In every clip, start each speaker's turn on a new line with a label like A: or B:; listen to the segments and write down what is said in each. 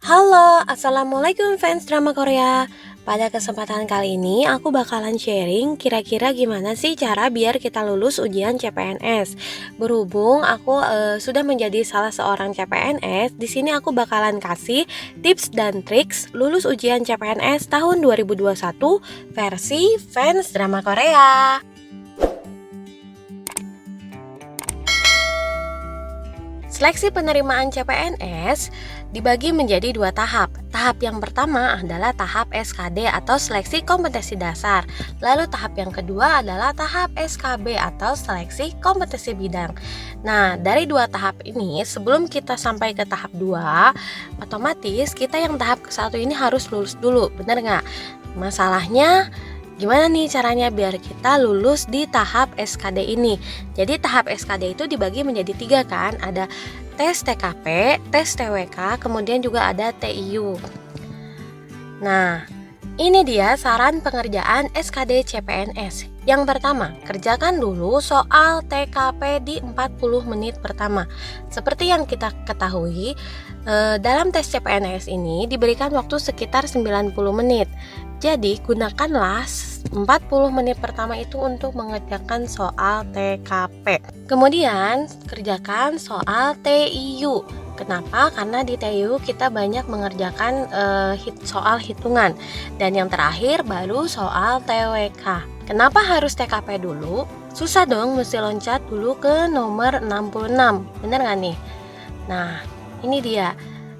A: Halo, Assalamualaikum fans drama Korea. Pada kesempatan kali ini aku bakalan sharing kira-kira gimana sih cara biar kita lulus ujian CPNS. Berhubung aku sudah menjadi salah seorang CPNS, di sini aku bakalan kasih tips dan triks lulus ujian CPNS tahun 2021 versi fans drama Korea. Seleksi penerimaan CPNS dibagi menjadi dua tahap. Tahap yang pertama adalah tahap SKD atau seleksi kompetensi dasar. Lalu tahap yang kedua adalah tahap SKB atau seleksi kompetensi bidang. Nah, dari dua tahap ini, sebelum kita sampai ke tahap 2, otomatis kita yang tahap ke-1 ini harus lulus dulu, bener nggak? Masalahnya gimana nih caranya biar kita lulus di tahap SKD ini? Jadi tahap SKD itu dibagi menjadi 3 kan, ada tes TKP, tes TWK, kemudian juga ada TIU. Nah, ini dia saran pengerjaan SKD CPNS. Yang pertama, kerjakan dulu soal TKP di 40 menit pertama. Seperti yang kita ketahui, dalam tes CPNS ini diberikan waktu sekitar 90 menit. Jadi, gunakanlah 40 menit pertama itu untuk mengerjakan soal TKP. Kemudian, kerjakan soal TIU. Kenapa? Karena di TIU kita banyak mengerjakan soal hitungan. Dan yang terakhir baru soal TWK. Kenapa harus TKP dulu? Susah dong, mesti loncat dulu ke nomor 66. Bener gak nih? Nah, ini dia.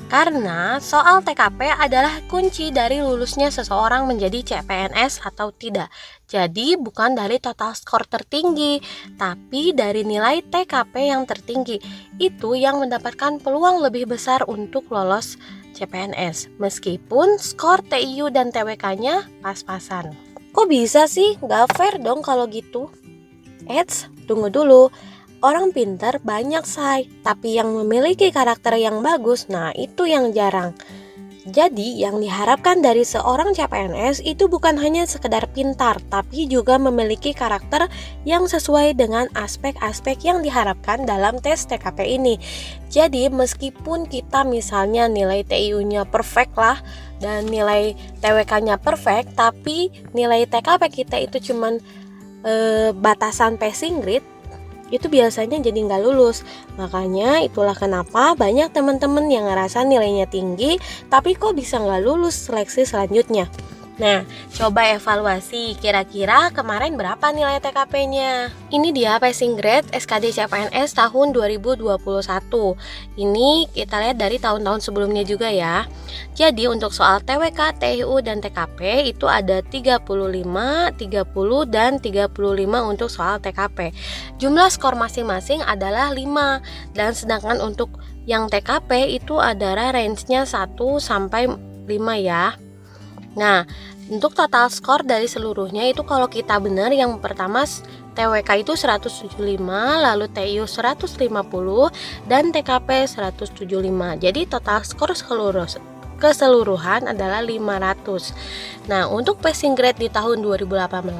A: Karena soal TKP adalah kunci dari lulusnya seseorang menjadi CPNS atau tidak. Jadi bukan dari total skor tertinggi, tapi dari nilai TKP yang tertinggi. Itu yang mendapatkan peluang lebih besar untuk lolos CPNS, meskipun skor TIU dan TWK-nya pas-pasan. Kok bisa sih? Gak fair dong kalau gitu. Eits, tunggu dulu. Orang pintar banyak say, tapi yang memiliki karakter yang bagus, nah itu yang jarang. Jadi yang diharapkan dari seorang CPNS itu bukan hanya sekedar pintar, tapi juga memiliki karakter yang sesuai dengan aspek-aspek yang diharapkan dalam tes TKP ini. Jadi meskipun kita misalnya nilai TIU-nya perfect lah, dan nilai TWK-nya perfect, tapi nilai TKP kita itu cuman batasan passing grade, itu biasanya jadi nggak lulus. Makanya itulah kenapa banyak teman-teman yang ngerasa nilainya tinggi tapi kok bisa nggak lulus seleksi selanjutnya. Nah, coba evaluasi kira-kira kemarin berapa nilai TKP-nya. Ini dia passing grade SKD CPNS tahun 2021. Ini kita lihat dari tahun-tahun sebelumnya juga ya. Jadi untuk soal TWK, TIU, dan TKP itu ada 35, 30, dan 35 untuk soal TKP. Jumlah skor masing-masing adalah 5, dan sedangkan untuk yang TKP itu adalah range-nya 1 sampai 5 ya. Nah, untuk total skor dari seluruhnya itu kalau kita benar yang pertama TWK itu 175, lalu TIU 150, dan TKP 175. Jadi total skor keseluruhan adalah 500. Nah, untuk passing grade di tahun 2018,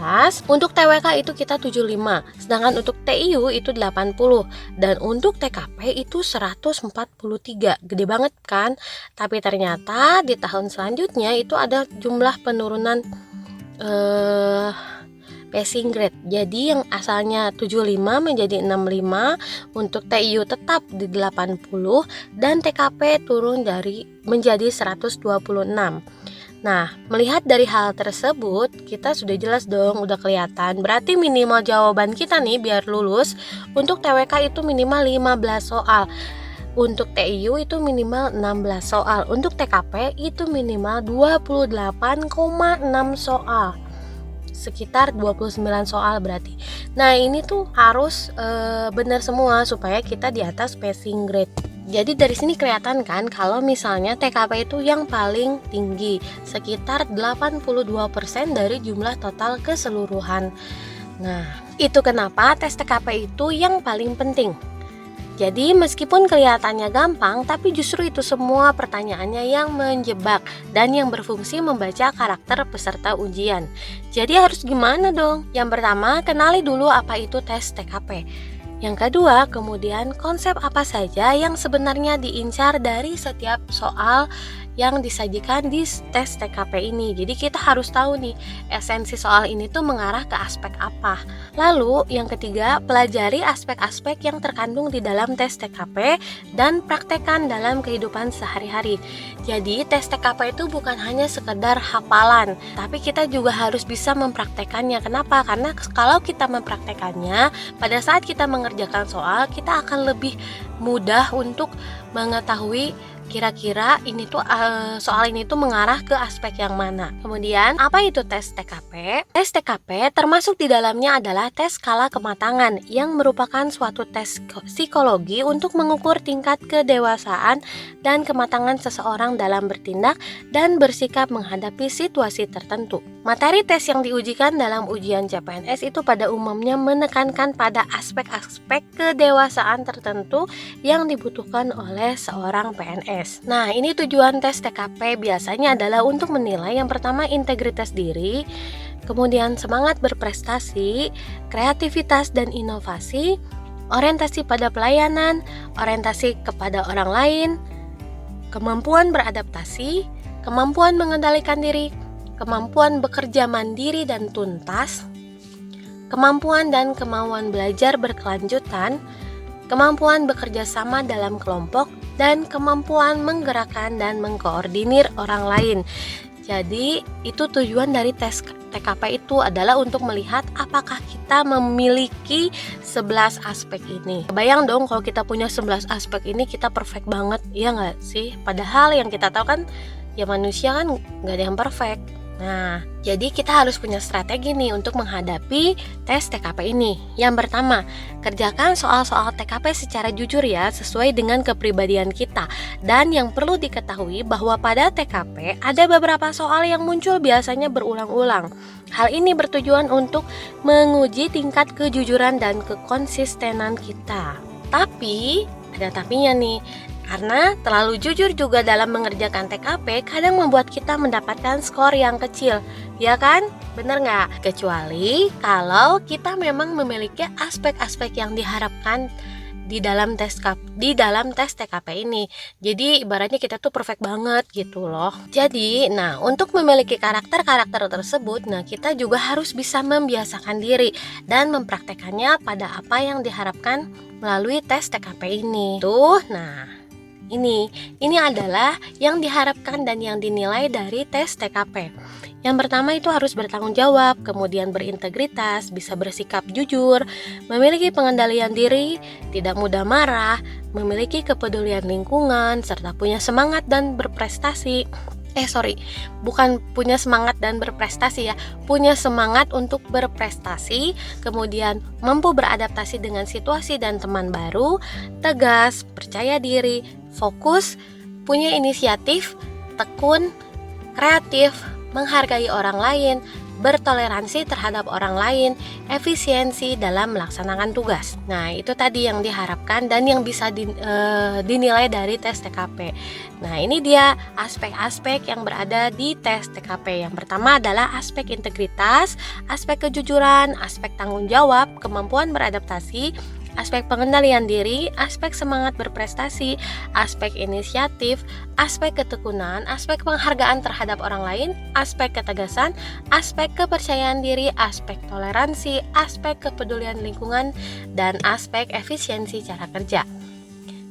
A: untuk TWK itu kita 75, sedangkan untuk TIU itu 80, dan untuk TKP itu 143. Gede banget kan? Tapi ternyata di tahun selanjutnya itu ada jumlah penurunan passing grade. Jadi yang asalnya 75 menjadi 65, untuk TIU tetap di 80, dan TKP turun menjadi 126. Nah, melihat dari hal tersebut, kita sudah jelas dong, udah kelihatan. Berarti minimal jawaban kita nih biar lulus, untuk TWK itu minimal 15 soal. Untuk TIU itu minimal 16 soal. Untuk TKP itu minimal 28,6 soal. Sekitar 29 soal berarti. Nah, ini tuh harus benar semua supaya kita di atas passing grade. Jadi dari sini kelihatan kan kalau misalnya TKP itu yang paling tinggi, sekitar 82% dari jumlah total keseluruhan. Nah, itu kenapa tes TKP itu yang paling penting. Jadi meskipun kelihatannya gampang, tapi justru itu semua pertanyaannya yang menjebak dan yang berfungsi membaca karakter peserta ujian. Jadi harus gimana dong? Yang pertama, kenali dulu apa itu tes TKP. Yang kedua, kemudian konsep apa saja yang sebenarnya diincar dari setiap soal yang disajikan di tes TKP ini. Jadi kita harus tahu nih, esensi soal ini tuh mengarah ke aspek apa. Lalu yang ketiga, pelajari aspek-aspek yang terkandung di dalam tes TKP dan praktekkan dalam kehidupan sehari-hari. Jadi tes TKP itu bukan hanya sekedar hafalan, tapi kita juga harus bisa mempraktekannya. Kenapa? Karena kalau kita mempraktekannya, pada saat kita mengerjakan soal, kita akan lebih mudah untuk mengetahui kira-kira ini tuh soal ini tuh mengarah ke aspek yang mana. Kemudian, apa itu tes TKP? Tes TKP termasuk di dalamnya adalah tes skala kematangan yang merupakan suatu tes psikologi untuk mengukur tingkat kedewasaan dan kematangan seseorang dalam bertindak dan bersikap menghadapi situasi tertentu. Materi tes yang diujikan dalam ujian CPNS itu pada umumnya menekankan pada aspek-aspek kedewasaan tertentu yang dibutuhkan oleh seorang PNS. Nah, ini tujuan tes TKP biasanya adalah untuk menilai yang pertama integritas diri, kemudian semangat berprestasi, kreativitas dan inovasi, orientasi pada pelayanan, orientasi kepada orang lain, kemampuan beradaptasi, kemampuan mengendalikan diri, kemampuan bekerja mandiri dan tuntas, kemampuan dan kemauan belajar berkelanjutan, kemampuan bekerja sama dalam kelompok, dan kemampuan menggerakkan dan mengkoordinir orang lain. Jadi itu tujuan dari tes TKP itu adalah untuk melihat apakah kita memiliki 11 aspek ini. Bayang dong kalau kita punya 11 aspek ini, kita perfect banget, iya nggak sih? Padahal yang kita tahu kan ya manusia kan nggak ada yang perfect. Nah, jadi kita harus punya strategi nih untuk menghadapi tes TKP ini. Yang pertama, kerjakan soal-soal TKP secara jujur ya, sesuai dengan kepribadian kita. Dan yang perlu diketahui bahwa pada TKP ada beberapa soal yang muncul biasanya berulang-ulang. Hal ini bertujuan untuk menguji tingkat kejujuran dan kekonsistenan kita. Tapi, ada tapinya nih. Karena terlalu jujur juga dalam mengerjakan TKP kadang membuat kita mendapatkan skor yang kecil, ya kan? Bener nggak? Kecuali kalau kita memang memiliki aspek-aspek yang diharapkan di dalam tes TKP ini. Jadi ibaratnya kita tuh perfect banget gitu loh. Jadi, nah untuk memiliki karakter-karakter tersebut, nah kita juga harus bisa membiasakan diri dan mempraktekannya pada apa yang diharapkan melalui tes TKP ini. Ini adalah yang diharapkan dan yang dinilai dari tes TKP. Yang pertama itu harus bertanggung jawab, kemudian berintegritas, bisa bersikap jujur, memiliki pengendalian diri, tidak mudah marah, memiliki kepedulian lingkungan, serta punya semangat dan berprestasi. Bukan punya semangat dan berprestasi ya, punya semangat untuk berprestasi, kemudian mampu beradaptasi dengan situasi dan teman baru, tegas, percaya diri, fokus, punya inisiatif, tekun, kreatif, menghargai orang lain, bertoleransi terhadap orang lain, efisiensi dalam melaksanakan tugas. Nah, itu tadi yang diharapkan dan yang bisa dinilai dari tes TKP. Nah, ini dia aspek-aspek yang berada di tes TKP. Yang pertama adalah aspek integritas, aspek kejujuran, aspek tanggung jawab, kemampuan beradaptasi, aspek pengendalian diri, aspek semangat berprestasi, aspek inisiatif, aspek ketekunan, aspek penghargaan terhadap orang lain, aspek ketegasan, aspek kepercayaan diri, aspek toleransi, aspek kepedulian lingkungan, dan aspek efisiensi cara kerja.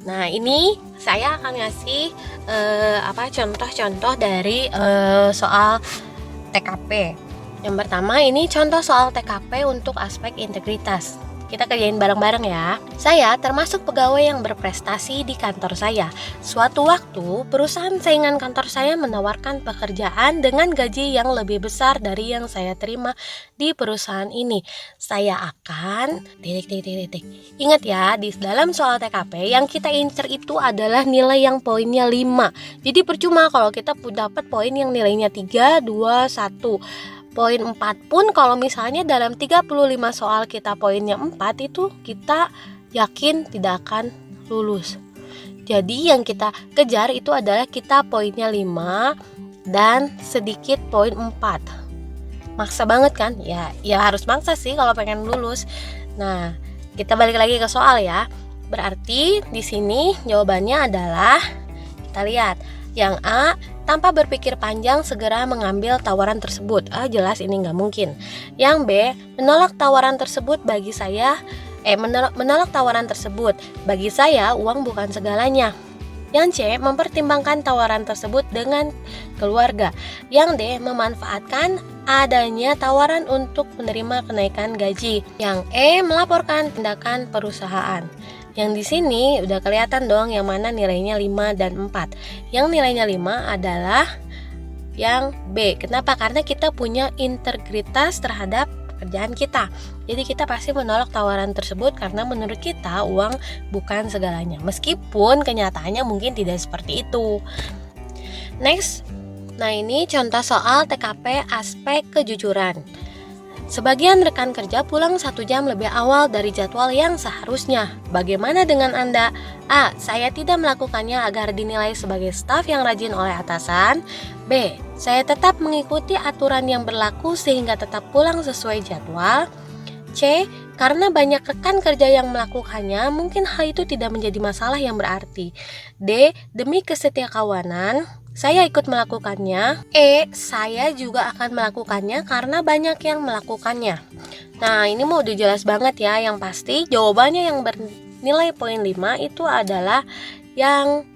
A: Nah, ini saya akan ngasih contoh-contoh dari soal TKP. Yang pertama ini contoh soal TKP untuk aspek integritas. Kita kerjain bareng-bareng ya. Saya termasuk pegawai yang berprestasi di kantor saya. Suatu waktu, perusahaan saingan kantor saya menawarkan pekerjaan dengan gaji yang lebih besar dari yang saya terima di perusahaan ini. Saya akan Ingat ya, di dalam soal TKP yang kita incer itu adalah nilai yang poinnya 5. Jadi percuma kalau kita dapat poin yang nilainya 3, 2, 1. Poin 4 pun kalau misalnya dalam 35 soal kita poinnya 4, itu kita yakin tidak akan lulus. Jadi yang kita kejar itu adalah kita poinnya 5 dan sedikit poin 4. Maksa banget kan? Ya harus maksa sih kalau pengen lulus. Nah, kita balik lagi ke soal ya. Berarti di sini jawabannya adalah, kita lihat yang A tanpa berpikir panjang segera mengambil tawaran tersebut. Jelas ini nggak mungkin. Yang B, menolak tawaran tersebut bagi saya menolak tawaran tersebut. Bagi saya uang bukan segalanya. Yang C, mempertimbangkan tawaran tersebut dengan keluarga. Yang D, memanfaatkan adanya tawaran untuk menerima kenaikan gaji. Yang E, melaporkan tindakan perusahaan. Yang di sini udah kelihatan dong yang mana nilainya 5 dan 4. Yang nilainya 5 adalah yang B. Kenapa? Karena kita punya integritas terhadap pekerjaan kita. Jadi kita pasti menolak tawaran tersebut karena menurut kita uang bukan segalanya. Meskipun kenyataannya mungkin tidak seperti itu. Next. Nah, ini contoh soal TKP aspek kejujuran. Sebagian rekan kerja pulang 1 jam lebih awal dari jadwal yang seharusnya. Bagaimana dengan Anda? A. Saya tidak melakukannya agar dinilai sebagai staf yang rajin oleh atasan. B. Saya tetap mengikuti aturan yang berlaku sehingga tetap pulang sesuai jadwal. C. Karena banyak rekan kerja yang melakukannya, mungkin hal itu tidak menjadi masalah yang berarti. D. Demi kesetiakawanan, saya ikut melakukannya. E. Saya juga akan melakukannya karena banyak yang melakukannya. Nah, ini mau udah jelas banget ya. Yang pasti jawabannya yang bernilai poin 5 itu adalah yang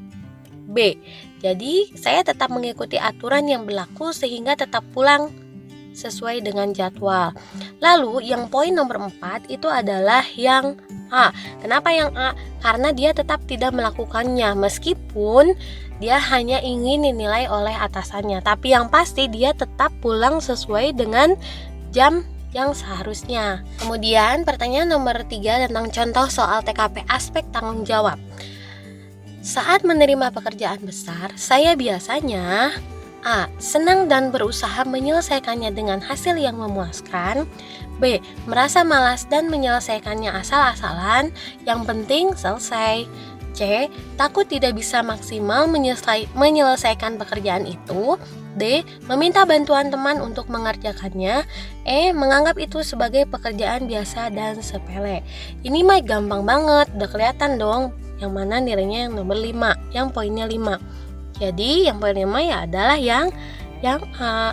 A: B. Jadi, saya tetap mengikuti aturan yang berlaku sehingga tetap pulang sesuai dengan jadwal. Lalu, yang poin nomor 4 itu adalah yang A. Kenapa yang A? Karena dia tetap tidak melakukannya meskipun dia hanya ingin dinilai oleh atasannya. Tapi yang pasti dia tetap pulang sesuai dengan jam yang seharusnya. Kemudian pertanyaan nomor 3 tentang contoh soal TKP aspek tanggung jawab. Saat menerima pekerjaan besar, saya biasanya A. Senang dan berusaha menyelesaikannya dengan hasil yang memuaskan. B. Merasa malas dan menyelesaikannya asal-asalan, yang penting selesai. C. Takut tidak bisa maksimal menyelesaikan pekerjaan itu. D. Meminta bantuan teman untuk mengerjakannya. E. Menganggap itu sebagai pekerjaan biasa dan sepele. Ini mah gampang banget, udah kelihatan dong yang mana nilainya yang nomor 5, yang poinnya 5. Jadi yang poin 5 ya adalah yang A.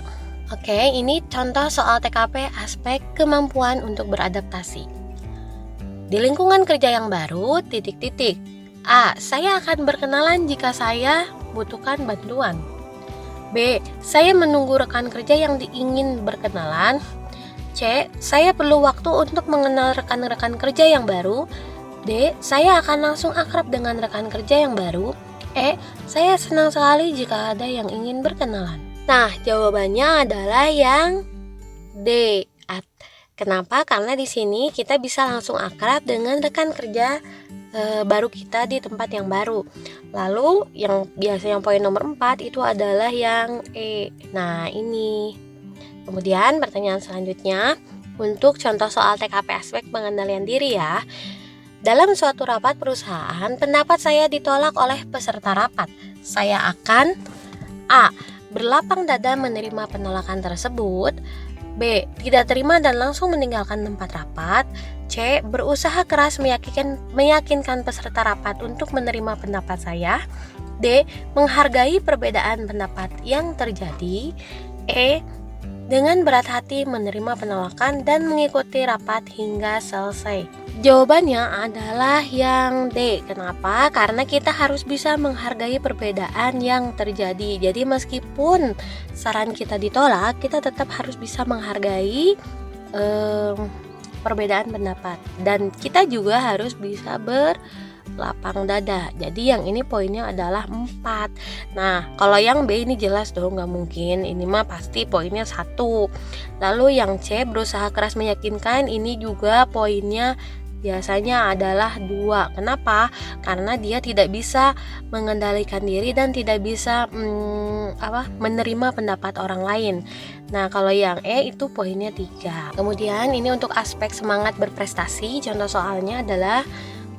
A: Oke, ini contoh soal TKP aspek kemampuan untuk beradaptasi. Di lingkungan kerja yang baru, A. Saya akan berkenalan jika saya butuhkan bantuan. B. Saya menunggu rekan kerja yang ingin berkenalan. C. Saya perlu waktu untuk mengenal rekan-rekan kerja yang baru. D. Saya akan langsung akrab dengan rekan kerja yang baru. E. Saya senang sekali jika ada yang ingin berkenalan. Nah, jawabannya adalah yang D. Kenapa? Karena di sini kita bisa langsung akrab dengan rekan kerja baru kita di tempat yang baru. Lalu yang biasanya poin nomor 4 itu adalah yang E. Nah, ini. Kemudian pertanyaan selanjutnya untuk contoh soal TKP aspek pengendalian diri ya. Dalam suatu rapat perusahaan, pendapat saya ditolak oleh peserta rapat. Saya akan A. Berlapang dada menerima penolakan tersebut. B. Tidak terima dan langsung meninggalkan tempat rapat. C. Berusaha keras meyakinkan peserta rapat untuk menerima pendapat saya. D. Menghargai perbedaan pendapat yang terjadi. E. Dengan berat hati menerima penolakan dan mengikuti rapat hingga selesai. Jawabannya adalah yang D. Kenapa? Karena kita harus bisa menghargai perbedaan yang terjadi. Jadi meskipun saran kita ditolak, kita tetap harus bisa menghargai perbedaan pendapat. Dan kita juga harus bisa berlapang dada. Jadi yang ini poinnya adalah 4. Nah, kalau yang B ini jelas dong, nggak mungkin. Ini mah pasti poinnya 1. Lalu yang C, berusaha keras meyakinkan, ini juga poinnya biasanya adalah 2. Kenapa? Karena dia tidak bisa mengendalikan diri dan tidak bisa menerima pendapat orang lain. Nah, kalau yang E itu poinnya 3. Kemudian ini untuk aspek semangat berprestasi. Contoh soalnya adalah,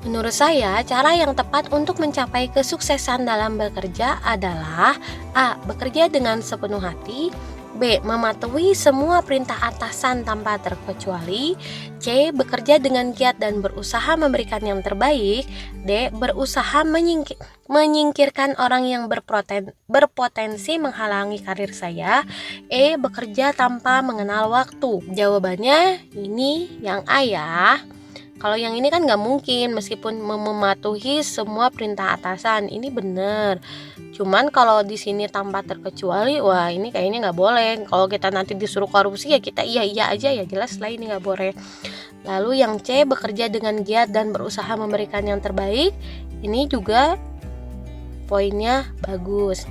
A: menurut saya cara yang tepat untuk mencapai kesuksesan dalam bekerja adalah A. Bekerja dengan sepenuh hati. B. Mematuhi semua perintah atasan tanpa terkecuali. C. Bekerja dengan giat dan berusaha memberikan yang terbaik. D. Berusaha menyingkirkan orang yang berpotensi menghalangi karir saya. E. Bekerja tanpa mengenal waktu. Jawabannya ini yang A ya. Kalau yang ini kan nggak mungkin, meskipun mematuhi semua perintah atasan, ini benar. Cuman kalau di sini tanpa terkecuali, wah ini kayaknya nggak boleh. Kalau kita nanti disuruh korupsi ya kita iya aja ya, jelas lah ini nggak boleh. Lalu yang C, bekerja dengan giat dan berusaha memberikan yang terbaik, ini juga poinnya bagus.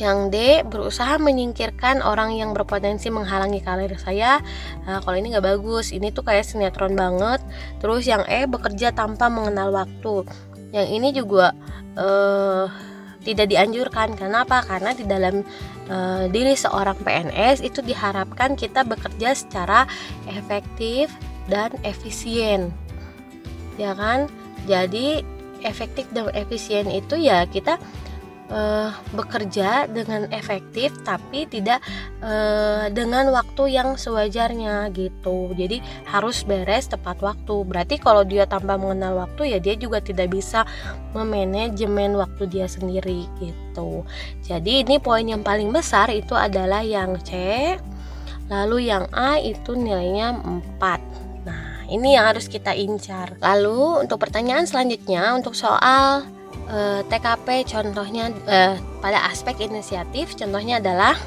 A: Yang D, berusaha menyingkirkan orang yang berpotensi menghalangi karir saya. Nah, kalau ini nggak bagus, ini tuh kayak sinetron banget. Terus yang E, bekerja tanpa mengenal waktu. Yang ini juga tidak dianjurkan. Kenapa? Karena di dalam diri seorang PNS itu diharapkan kita bekerja secara efektif dan efisien, ya kan? Jadi efektif dan efisien itu ya kita bekerja dengan efektif tapi tidak dengan waktu yang sewajarnya gitu. Jadi harus beres tepat waktu. Berarti kalau dia tanpa mengenal waktu ya dia juga tidak bisa memanajemen waktu dia sendiri gitu. Jadi ini poin yang paling besar itu adalah yang C. Lalu yang A itu nilainya 4. Nah, ini yang harus kita incar. Lalu untuk pertanyaan selanjutnya untuk soal TKP contohnya pada aspek inisiatif, contohnya adalah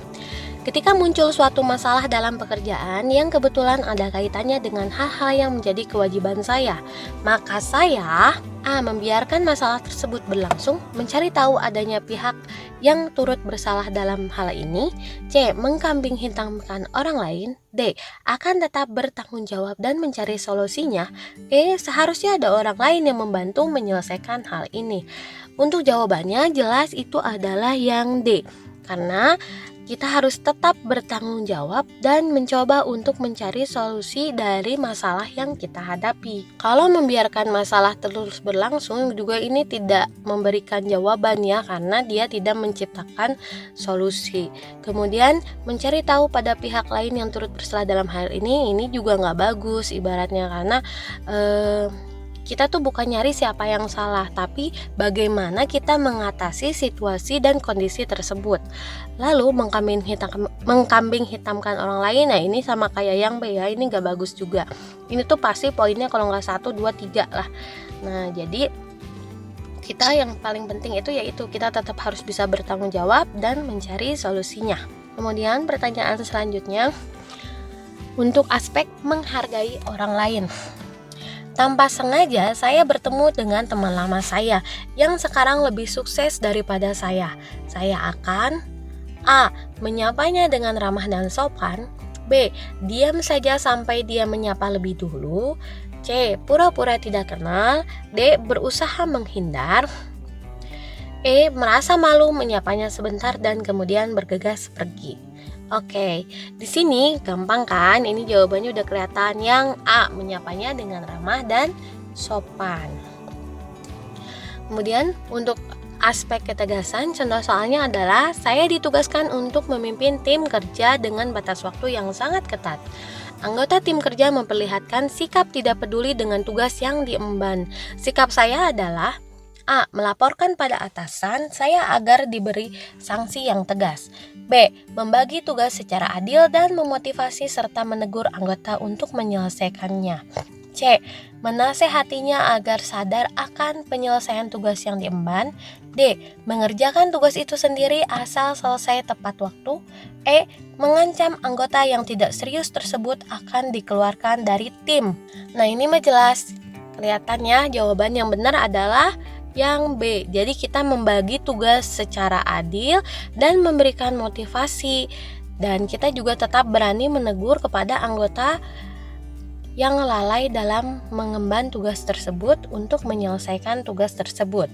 A: ketika muncul suatu masalah dalam pekerjaan yang kebetulan ada kaitannya dengan hal-hal yang menjadi kewajiban saya, maka saya A. Membiarkan masalah tersebut berlangsung, mencari tahu adanya pihak yang turut bersalah dalam hal ini. C. Mengkambing hitamkan orang lain. D. Akan tetap bertanggung jawab dan mencari solusinya. E. Seharusnya ada orang lain yang membantu menyelesaikan hal ini. Untuk jawabannya jelas itu adalah yang D, karena kita harus tetap bertanggung jawab dan mencoba untuk mencari solusi dari masalah yang kita hadapi. Kalau membiarkan masalah terus berlangsung juga ini tidak memberikan jawaban ya, karena dia tidak menciptakan solusi. Kemudian mencari tahu pada pihak lain yang turut bersalah dalam hal ini juga nggak bagus ibaratnya, karena kita tuh bukan nyari siapa yang salah, tapi bagaimana kita mengatasi situasi dan kondisi tersebut. Lalu mengkambing hitamkan orang lain, nah ini sama kayak yang B ya, ini gak bagus juga. Ini tuh pasti poinnya kalau nggak 1, 2, 3 lah. Nah jadi kita yang paling penting itu yaitu kita tetap harus bisa bertanggung jawab dan mencari solusinya. Kemudian pertanyaan selanjutnya untuk aspek menghargai orang lain. Tanpa sengaja saya bertemu dengan teman lama saya yang sekarang lebih sukses daripada saya. Saya akan A. Menyapanya dengan ramah dan sopan. B. Diam saja sampai dia menyapa lebih dulu. C. Pura-pura tidak kenal. D. Berusaha menghindar. E. Merasa malu menyapanya sebentar dan kemudian bergegas pergi. Oke, di sini gampang kan? Ini jawabannya udah kelihatan, yang A, menyapanya dengan ramah dan sopan. Kemudian untuk aspek ketegasan, contoh soalnya adalah saya ditugaskan untuk memimpin tim kerja dengan batas waktu yang sangat ketat. Anggota tim kerja memperlihatkan sikap tidak peduli dengan tugas yang diemban. Sikap saya adalah A. Melaporkan pada atasan saya agar diberi sanksi yang tegas. B. Membagi tugas secara adil dan memotivasi serta menegur anggota untuk menyelesaikannya. C. Menasehatinya agar sadar akan penyelesaian tugas yang diemban. D. Mengerjakan tugas itu sendiri asal selesai tepat waktu. E. Mengancam anggota yang tidak serius tersebut akan dikeluarkan dari tim. Nah ini mah jelas. Kelihatannya jawaban yang benar adalah yang B. Jadi kita membagi tugas secara adil dan memberikan motivasi, dan kita juga tetap berani menegur kepada anggota yang lalai dalam mengemban tugas tersebut untuk menyelesaikan tugas tersebut.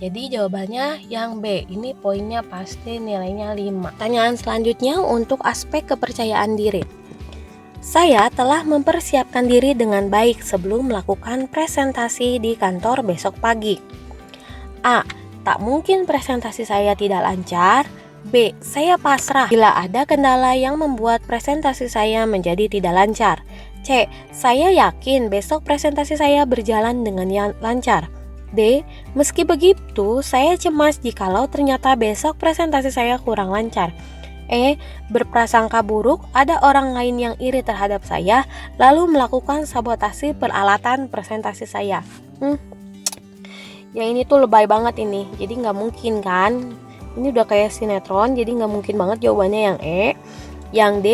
A: Jadi jawabannya yang B. Ini poinnya pasti nilainya 5. Pertanyaan selanjutnya untuk aspek kepercayaan diri. Saya telah mempersiapkan diri dengan baik sebelum melakukan presentasi di kantor besok pagi. A. Tak mungkin presentasi saya tidak lancar. B. Saya pasrah bila ada kendala yang membuat presentasi saya menjadi tidak lancar. C. Saya yakin besok presentasi saya berjalan dengan lancar. D. Meski begitu, saya cemas jikalau ternyata besok presentasi saya kurang lancar. E. Berprasangka buruk ada orang lain yang iri terhadap saya, lalu melakukan sabotase peralatan presentasi saya. Yang ini tuh lebay banget ini, jadi nggak mungkin kan? Ini udah kayak sinetron, jadi nggak mungkin banget jawabannya yang E. Yang D,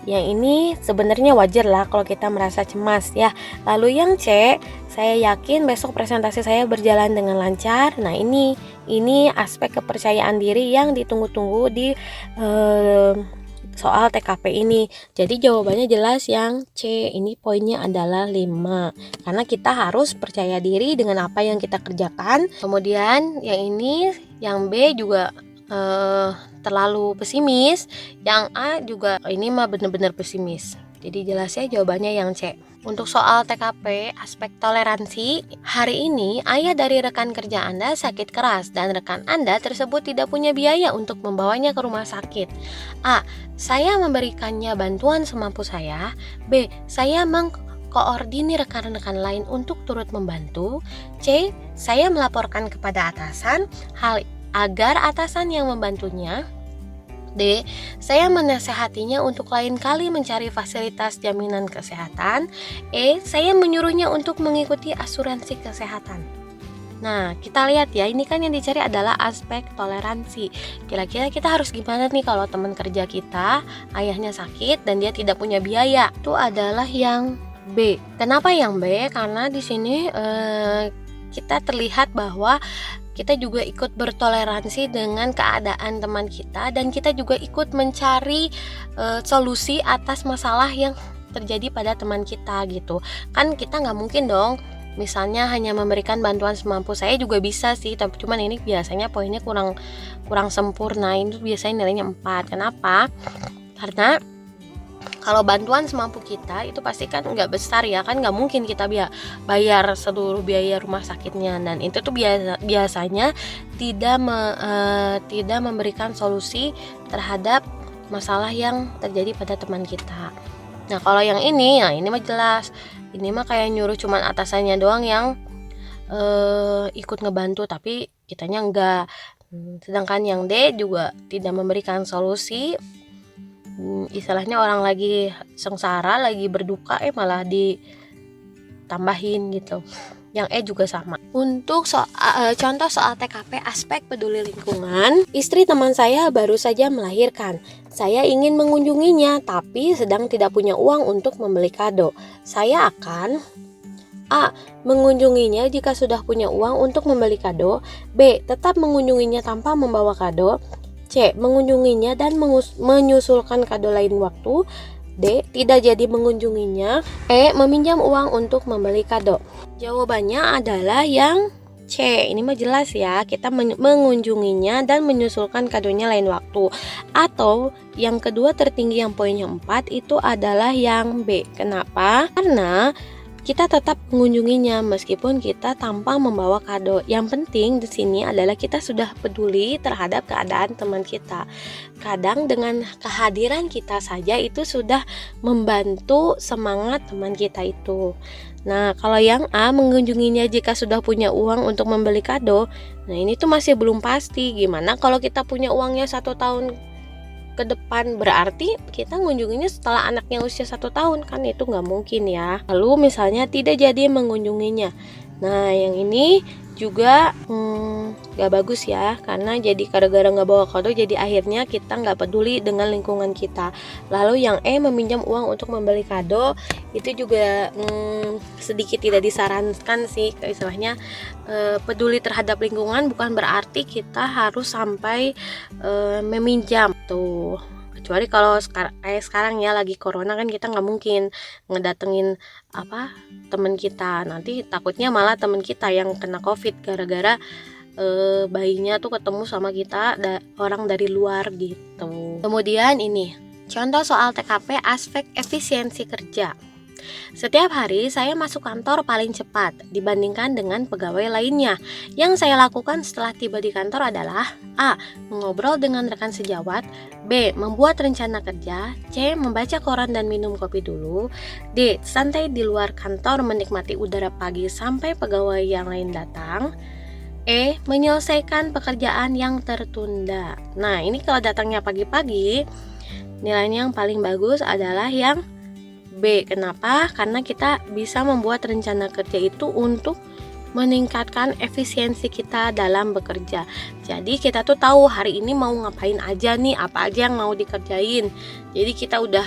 A: yang ini sebenarnya wajar lah kalau kita merasa cemas ya. Lalu yang C, saya yakin besok presentasi saya berjalan dengan lancar. Nah ini aspek kepercayaan diri yang ditunggu-tunggu di soal TKP ini. Jadi jawabannya jelas yang C. Ini poinnya adalah 5. Karena kita harus percaya diri dengan apa yang kita kerjakan. Kemudian yang ini, yang B juga terlalu pesimis. Yang A juga ini mah benar-benar pesimis. Jadi jelasnya jawabannya yang C. Untuk soal TKP, aspek toleransi, hari ini ayah dari rekan kerja Anda sakit keras dan rekan Anda tersebut tidak punya biaya untuk membawanya ke rumah sakit. A. Saya memberikannya bantuan semampu saya. B. Saya mengkoordinir rekan-rekan lain untuk turut membantu. C. Saya melaporkan kepada atasan hal agar atasan yang membantunya. D. Saya menasehatinya untuk lain kali mencari fasilitas jaminan kesehatan. E. Saya menyuruhnya untuk mengikuti asuransi kesehatan. Nah, kita lihat ya, ini kan yang dicari adalah aspek toleransi. Kira-kira kita harus gimana nih kalau teman kerja kita, ayahnya sakit dan dia tidak punya biaya? Itu adalah yang B. Kenapa yang B? Karena di sini kita terlihat bahwa kita juga ikut bertoleransi dengan keadaan teman kita dan kita juga ikut mencari solusi atas masalah yang terjadi pada teman kita gitu. Kan kita nggak mungkin dong misalnya hanya memberikan bantuan semampu. Saya juga bisa sih, tapi cuman ini biasanya poinnya kurang sempurna. Itu biasanya nilainya 4. Kenapa? Karena kalau bantuan semampu kita itu pasti kan nggak besar ya, kan nggak mungkin kita bayar seluruh biaya rumah sakitnya, dan itu tuh biasanya tidak memberikan solusi terhadap masalah yang terjadi pada teman kita. Nah kalau yang ini, nah ini mah jelas, ini mah kayak nyuruh cuman atasannya doang yang ikut ngebantu tapi kitanya enggak. Sedangkan yang D juga tidak memberikan solusi. Istilahnya orang lagi sengsara, lagi berduka malah ditambahin gitu. Yang E juga sama. Untuk contoh soal TKP aspek peduli lingkungan, istri teman saya baru saja melahirkan. Saya ingin mengunjunginya tapi sedang tidak punya uang untuk membeli kado. Saya akan A. Mengunjunginya jika sudah punya uang untuk membeli kado. B. Tetap mengunjunginya tanpa membawa kado. C. Mengunjunginya dan menyusulkan kado lain waktu. D. Tidak jadi mengunjunginya. E. Meminjam uang untuk membeli kado. Jawabannya adalah yang C. Ini mah jelas ya, kita mengunjunginya dan menyusulkan kadonya lain waktu. Atau yang kedua tertinggi yang poinnya 4 itu adalah yang B. Kenapa? Karena kita tetap mengunjunginya meskipun kita tanpa membawa kado. Yang penting di sini adalah kita sudah peduli terhadap keadaan teman kita. Kadang dengan kehadiran kita saja itu sudah membantu semangat teman kita itu. Nah, kalau yang A, mengunjunginya jika sudah punya uang untuk membeli kado. Nah, ini tuh masih belum pasti. Gimana kalau kita punya uangnya 1 tahun ke depan, berarti kita ngunjunginya setelah anaknya usia 1 tahun, kan itu nggak mungkin ya. Lalu misalnya tidak jadi mengunjunginya. Nah yang ini juga nggak bagus ya, karena jadi gara-gara nggak bawa kado jadi akhirnya kita nggak peduli dengan lingkungan kita. Lalu yang E, meminjam uang untuk membeli kado, itu juga sedikit tidak disarankan sih. Istilahnya peduli terhadap lingkungan bukan berarti kita harus sampai meminjam tuh. Kecuali kalau kayak sekarang ya lagi corona kan kita nggak mungkin ngedatengin teman kita, nanti takutnya malah teman kita yang kena COVID gara-gara bayinya tuh ketemu sama kita orang dari luar gitu. Kemudian ini contoh soal TKP aspek efisiensi kerja. Setiap hari saya masuk kantor paling cepat dibandingkan dengan pegawai lainnya. Yang saya lakukan setelah tiba di kantor adalah A. Mengobrol dengan rekan sejawat, B. Membuat rencana kerja, C. Membaca koran dan minum kopi dulu, D. Santai di luar kantor menikmati udara pagi sampai pegawai yang lain datang, E. Menyelesaikan pekerjaan yang tertunda. Nah, ini kalau datangnya pagi-pagi, nilainya yang paling bagus adalah yang B. Kenapa? Karena kita bisa membuat rencana kerja itu untuk meningkatkan efisiensi kita dalam bekerja. Jadi kita tuh tahu hari ini mau ngapain aja nih, apa aja yang mau dikerjain. Jadi kita udah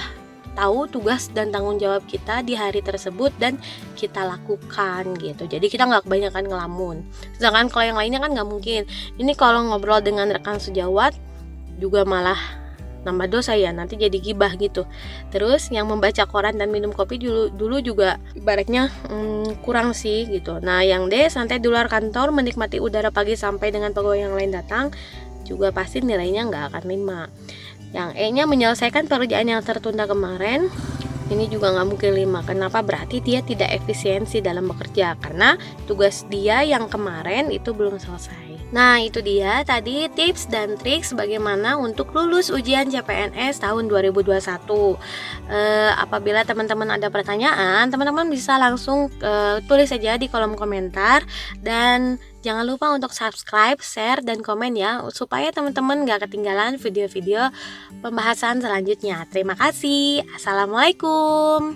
A: tahu tugas dan tanggung jawab kita di hari tersebut dan kita lakukan gitu. Jadi kita nggak kebanyakan ngelamun. Sedangkan kalau yang lainnya kan nggak mungkin. Ini kalau ngobrol dengan rekan sejawat juga malah nambah dosa ya, nanti jadi gibah gitu. Terus yang membaca koran dan minum kopi dulu juga ibaratnya kurang sih gitu. Nah yang D, santai di luar kantor menikmati udara pagi sampai dengan pegawai yang lain datang, juga pasti nilainya nggak akan 5. Yang E nya menyelesaikan pekerjaan yang tertunda kemarin, ini juga nggak mungkin 5. Kenapa? Berarti dia tidak efisiensi dalam bekerja karena tugas dia yang kemarin itu belum selesai. Nah itu dia tadi tips dan trik bagaimana untuk lulus ujian CPNS tahun 2021. Apabila teman-teman ada pertanyaan, teman-teman bisa langsung tulis saja di kolom komentar. Dan jangan lupa untuk subscribe, share, dan komen ya, supaya teman-teman gak ketinggalan video-video pembahasan selanjutnya. Terima kasih. Assalamualaikum.